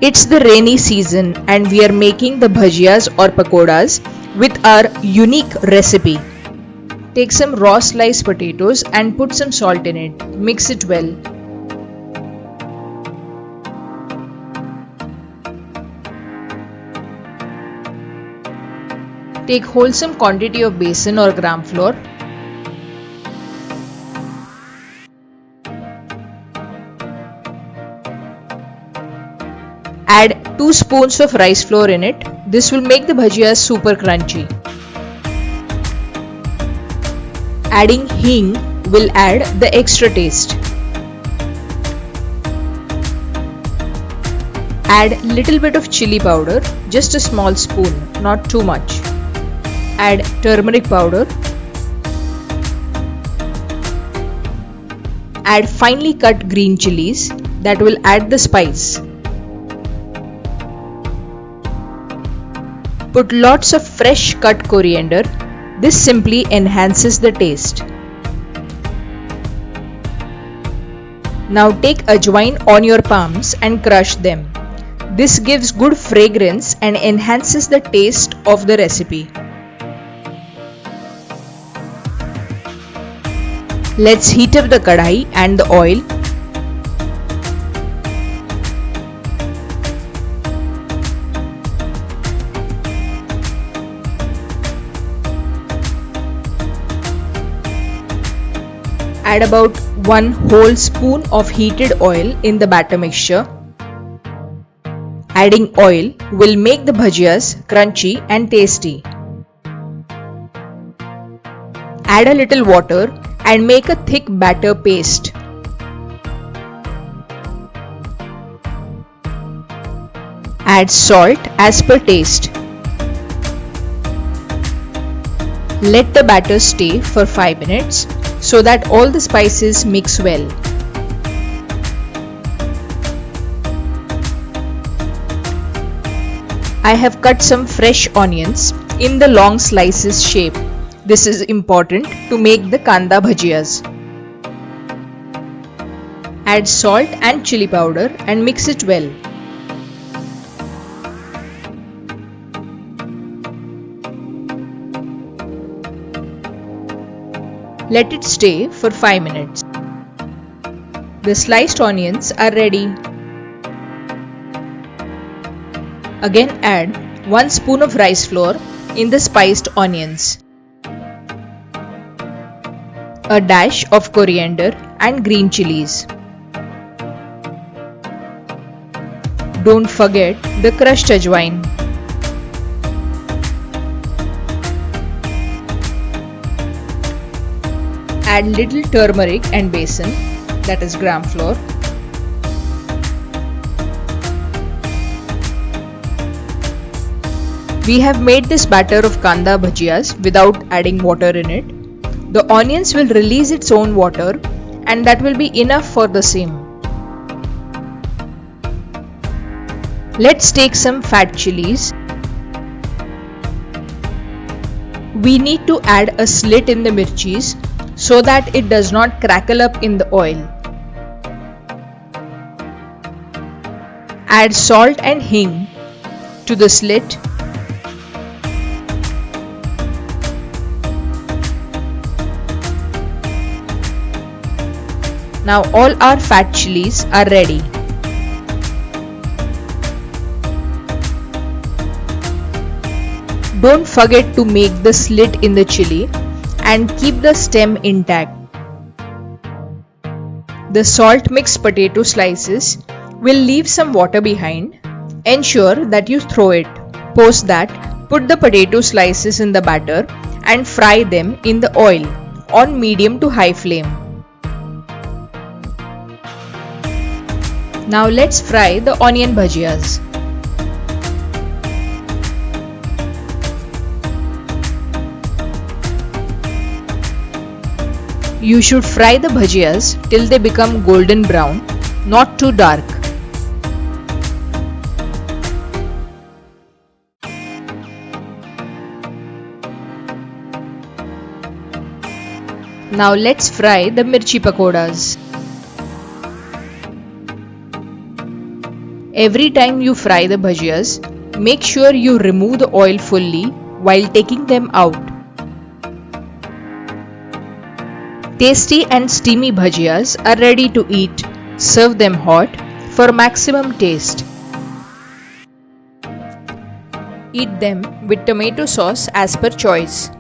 It's the rainy season and we are making the bhajiyas or pakodas with our unique recipe. Take some raw sliced potatoes and put some salt in it. Mix it well. Take wholesome quantity of besan or gram flour. Add 2 spoons of rice flour in it. This will make the bhajiyas super crunchy. Adding hing will add the extra taste. Add little bit of chili powder, just a small spoon, not too much. Add turmeric powder. Add finely cut green chilies that will add the spice. Put lots of fresh cut coriander. This simply enhances the taste. Now take ajwain on your palms and crush them. This gives good fragrance and enhances the taste of the recipe. Let's heat up the kadai and the oil. Add about 1 whole spoon of heated oil in the batter mixture. Adding oil will make the bhajiyas crunchy and tasty. Add a little water and make a thick batter paste. Add salt as per taste. Let the batter stay for 5 minutes so that all the spices mix well. I have cut some fresh onions in the long slices shape. This is important to make the kanda bhajiyas. Add salt and chili powder and mix it well. Let it stay for 5 minutes. The sliced onions are ready. Again add 1 spoon of rice flour in the spiced onions. A dash of coriander and green chilies. Don't forget the crushed ajwain. Add little turmeric and besan, that is gram flour. We have made this batter of kanda bhajiyas without adding water in it. The onions will release its own water and that will be enough for the same. Let's take some fat chilies. We need to add a slit in the mirchis so that it does not crackle up in the oil. Add salt and hing to the slit. Now all our fat chilies are ready. Don't forget to make the slit in the chili and keep the stem intact. The salt mixed potato slices will leave some water behind. Ensure that you throw it. Post that, put the potato slices in the batter and fry them in the oil on medium to high flame. Now let's fry the onion bhajiyas. You should fry the bhajiyas till they become golden brown, not too dark. Now let's fry the mirchi pakodas. Every time you fry the bhajiyas, make sure you remove the oil fully while taking them out. Tasty and steamy bhajiyas are ready to eat. Serve them hot for maximum taste. Eat them with tomato sauce as per choice.